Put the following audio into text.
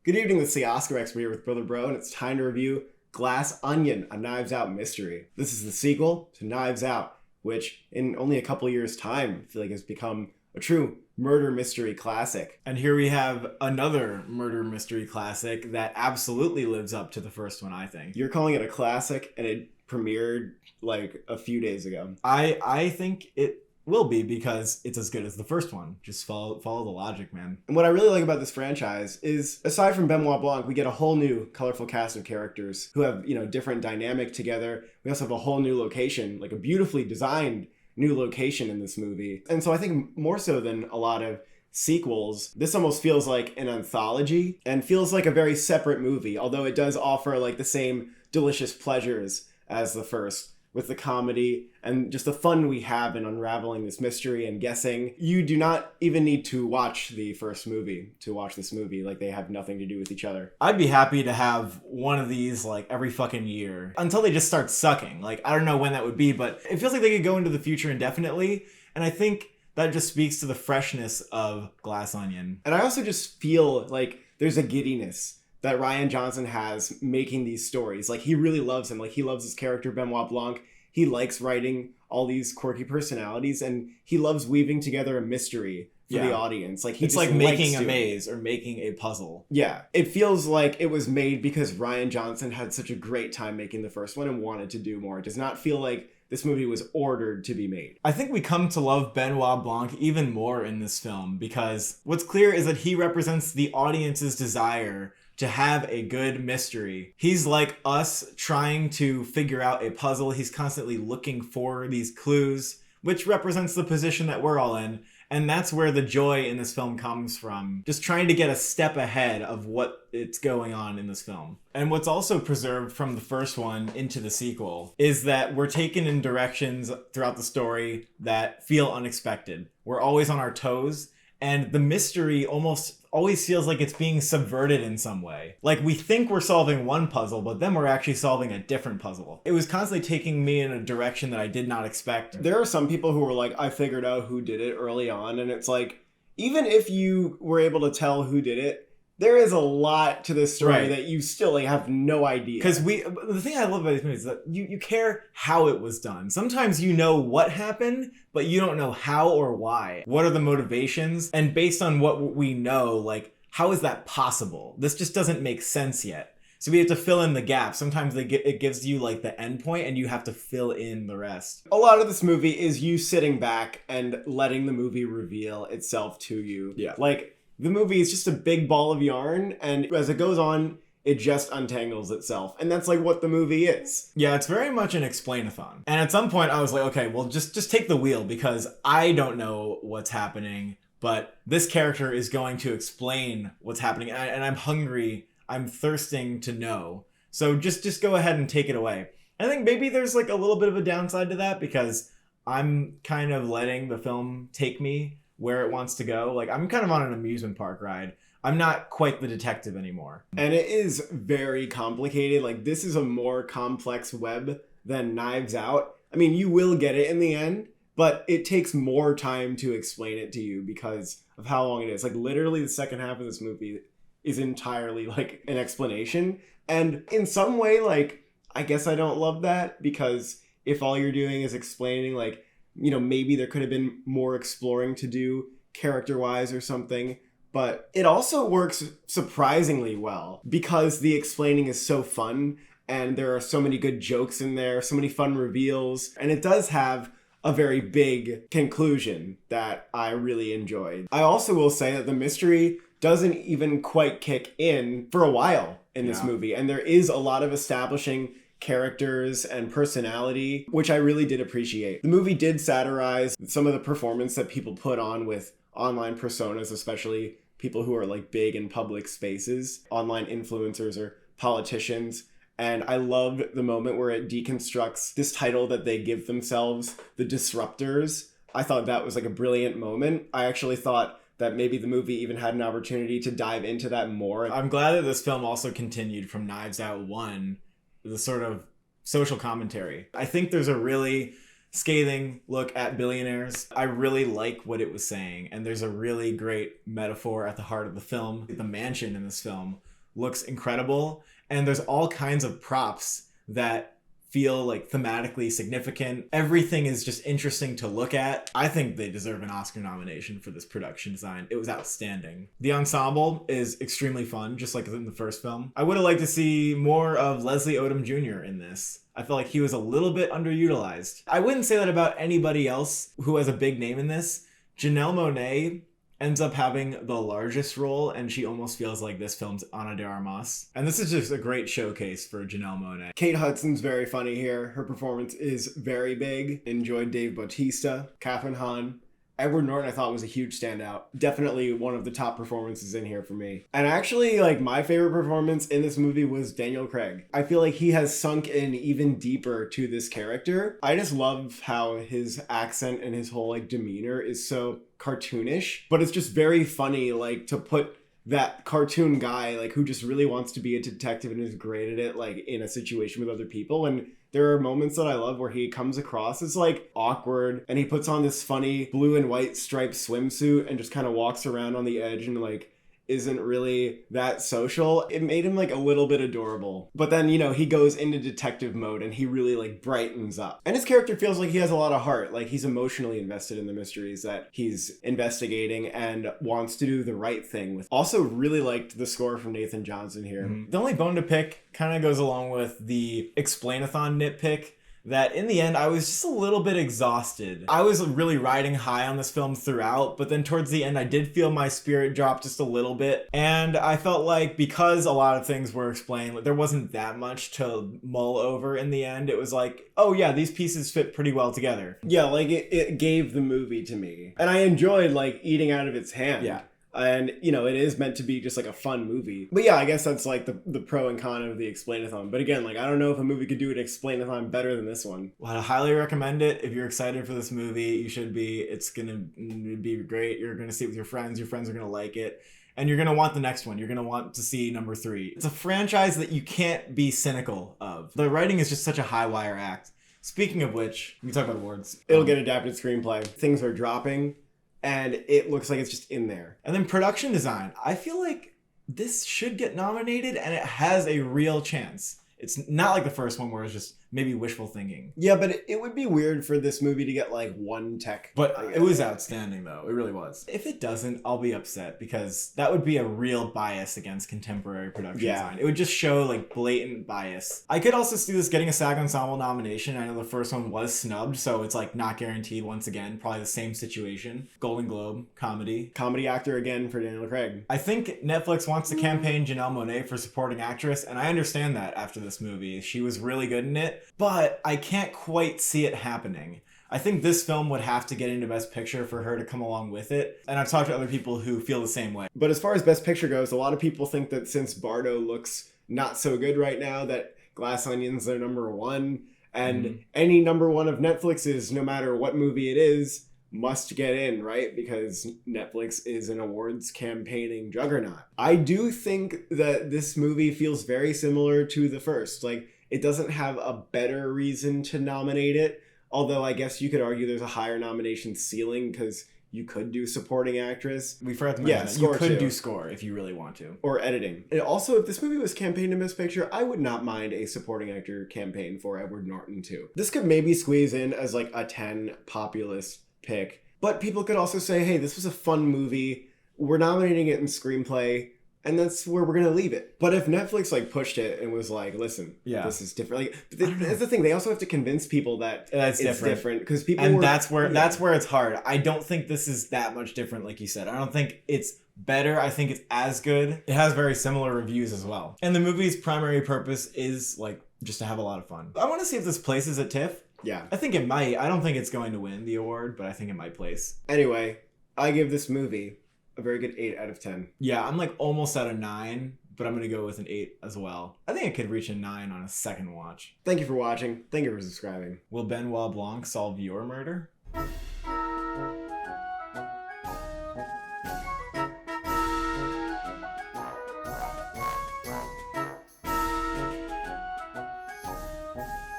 Good evening, this is the Oscar expert here with Brother Bro, and it's time to review Glass Onion, a Knives Out mystery. This is the sequel to Knives Out, which in only a couple years' time, I feel like has become a true murder mystery classic. And here we have another murder mystery classic that absolutely lives up to the first one, I think. You're calling it a classic, and it premiered like a few days ago. I think it will be because it's as good as the first one. Just follow the logic, man. And what I really like about this franchise is, aside from Benoit Blanc, we get a whole new colorful cast of characters who have, different dynamic together. We also have a whole new location, like a beautifully designed new location in this movie. And so I think more so than a lot of sequels, this almost feels like an anthology and feels like a very separate movie, although it does offer like the same delicious pleasures as the first, with the comedy and just the fun we have in unraveling this mystery and guessing. You do not even need to watch the first movie to watch this movie. Like, they have nothing to do with each other. I'd be happy to have one of these like every fucking year until they just start sucking. Like, I don't know when that would be, but it feels like they could go into the future indefinitely. And I think that just speaks to the freshness of Glass Onion. And I also just feel like there's a giddiness that Rian Johnson has making these stories. Like, he really loves him. Like, he loves his character, Benoit Blanc. He likes writing all these quirky personalities, and he loves weaving together a mystery for the audience. Like, it's like making a maze or making a puzzle. Yeah. It feels like it was made because Rian Johnson had such a great time making the first one and wanted to do more. It does not feel like this movie was ordered to be made. I think we come to love Benoit Blanc even more in this film because what's clear is that he represents the audience's desire to have a good mystery. He's like us trying to figure out a puzzle. He's constantly looking for these clues, which represents the position that we're all in. And that's where the joy in this film comes from. Just trying to get a step ahead of what it's going on in this film. And what's also preserved from the first one into the sequel is that we're taken in directions throughout the story that feel unexpected. We're always on our toes, and the mystery almost always feels like it's being subverted in some way. Like, we think we're solving one puzzle, but then we're actually solving a different puzzle. It was constantly taking me in a direction that I did not expect. There are some people who were like, I figured out who did it early on, and it's like, even if you were able to tell who did it, there is a lot to this story that you still like have no idea. Because the thing I love about these movies is that you care how it was done. Sometimes you know what happened, but you don't know how or why. What are the motivations? And based on what we know, like, how is that possible? This just doesn't make sense yet. So we have to fill in the gaps. Sometimes it gives you like the end point and you have to fill in the rest. A lot of this movie is you sitting back and letting the movie reveal itself to you. Yeah. Like, the movie is just a big ball of yarn, and as it goes on, it just untangles itself. And that's like what the movie is. Yeah, it's very much an explain-a-thon. And at some point I was like, okay, well, just take the wheel because I don't know what's happening, but this character is going to explain what's happening. And I'm hungry, I'm thirsting to know. So just go ahead and take it away. I think maybe there's like a little bit of a downside to that because I'm kind of letting the film take me where it wants to go. Like, I'm kind of on an amusement park ride. I'm not quite the detective anymore. And it is very complicated. Like, this is a more complex web than Knives Out. I mean, you will get it in the end, but it takes more time to explain it to you because of how long it is. Like, literally the second half of this movie is entirely like an explanation. And in some way, like, I guess I don't love that, because if all you're doing is explaining, like, maybe there could have been more exploring to do character-wise or something. But it also works surprisingly well because the explaining is so fun and there are so many good jokes in there, so many fun reveals, and it does have a very big conclusion that I really enjoyed. I also will say that the mystery doesn't even quite kick in for a while in this movie, and there is a lot of establishing characters and personality, which I really did appreciate. The movie did satirize some of the performance that people put on with online personas, especially people who are like big in public spaces, online influencers or politicians. And I loved the moment where it deconstructs this title that they give themselves, the Disruptors. I thought that was like a brilliant moment. I actually thought that maybe the movie even had an opportunity to dive into that more. I'm glad that this film also continued from Knives Out 1, the sort of social commentary. I think there's a really scathing look at billionaires. I really like what it was saying, and there's a really great metaphor at the heart of the film. The mansion in this film looks incredible. And there's all kinds of props that feel like thematically significant. Everything is just interesting to look at. I think they deserve an Oscar nomination for this production design. It was outstanding. The ensemble is extremely fun, just like in the first film. I would have liked to see more of Leslie Odom Jr. in this. I felt like he was a little bit underutilized. I wouldn't say that about anybody else who has a big name in this. Janelle Monáe ends up having the largest role, and she almost feels like this film's Ana de Armas. And this is just a great showcase for Janelle Monáe. Kate Hudson's very funny here. Her performance is very big. Enjoyed Dave Bautista, Kathryn Hahn. Edward Norton I thought was a huge standout. Definitely one of the top performances in here for me. And actually, like, my favorite performance in this movie was Daniel Craig. I feel like he has sunk in even deeper to this character. I just love how his accent and his whole like demeanor is so cartoonish, but it's just very funny, like, to put that cartoon guy, like, who just really wants to be a detective and is great at it, like, in a situation with other people. And there are moments that I love where he comes across as like awkward, and he puts on this funny blue and white striped swimsuit and just kind of walks around on the edge and like isn't really that social. It made him like a little bit adorable. But then, you know, he goes into detective mode and he really like brightens up. And his character feels like he has a lot of heart. Like, he's emotionally invested in the mysteries that he's investigating and wants to do the right thing with. Also really liked the score from Nathan Johnson here. The only bone to pick kind of goes along with the explain-a-thon nitpick, that in the end, I was just a little bit exhausted. I was really riding high on this film throughout, but then towards the end, I did feel my spirit drop just a little bit. And I felt like because a lot of things were explained, there wasn't that much to mull over in the end. It was like, oh yeah, these pieces fit pretty well together. Yeah, like it gave the movie to me. And I enjoyed like eating out of its hand. Yeah. And, you know, it is meant to be just like a fun movie. But yeah, I guess that's like the pro and con of the explain-a-thon. But again, like, I don't know if a movie could do an explain-a-thon better than this one. Well, I highly recommend it. If you're excited for this movie, you should be. It's going to be great. You're going to see it with your friends. Your friends are going to like it. And you're going to want the next one. You're going to want to see number 3. It's a franchise that you can't be cynical of. The writing is just such a high wire act. Speaking of which, we can talk about awards. It'll get adapted screenplay. Things are dropping, and it looks like it's just in there. And then production design. I feel like this should get nominated, and it has a real chance. It's not like the first one where it's just maybe wishful thinking. Yeah, but it would be weird for this movie to get like one tech. But it was outstanding, though. It really was. If it doesn't, I'll be upset, because that would be a real bias against contemporary production design. It would just show like blatant bias. I could also see this getting a SAG Ensemble nomination. I know the first one was snubbed, so it's like not guaranteed once again. Probably the same situation. Golden Globe, comedy. Comedy actor again for Daniel Craig. I think Netflix wants to campaign Janelle Monáe for supporting actress, and I understand that after this movie. She was really good in it. But I can't quite see it happening. I think this film would have to get into Best Picture for her to come along with it. And I've talked to other people who feel the same way. But as far as Best Picture goes, a lot of people think that since Bardo looks not so good right now, that Glass Onion's their number 1. And any number 1 of Netflix's, no matter what movie it is, must get in, right? Because Netflix is an awards campaigning juggernaut. I do think that this movie feels very similar to the first. Like, it doesn't have a better reason to nominate it, although I guess you could argue there's a higher nomination ceiling because you could do supporting actress. We forgot to mention that. You could do score if you really want to. Or editing. And also, if this movie was campaigned in Best Picture, I would not mind a supporting actor campaign for Edward Norton too. This could maybe squeeze in as like a 10 populist pick, but people could also say, hey, this was a fun movie. We're nominating it in screenplay. And that's where we're going to leave it. But if Netflix like pushed it and was like, listen, this is different. Like, that's the thing. They also have to convince people that it's different. Because people that's where it's hard. I don't think this is that much different, like you said. I don't think it's better. I think it's as good. It has very similar reviews as well. And the movie's primary purpose is like just to have a lot of fun. I want to see if this places at TIFF. Yeah. I think it might. I don't think it's going to win the award, but I think it might place. Anyway, I give this movie a very good 8 out of 10. Yeah, I'm like almost at a 9, but I'm going to go with an 8 as well. I think it could reach a 9 on a second watch. Thank you for watching. Thank you for subscribing. Will Benoit Blanc solve your murder?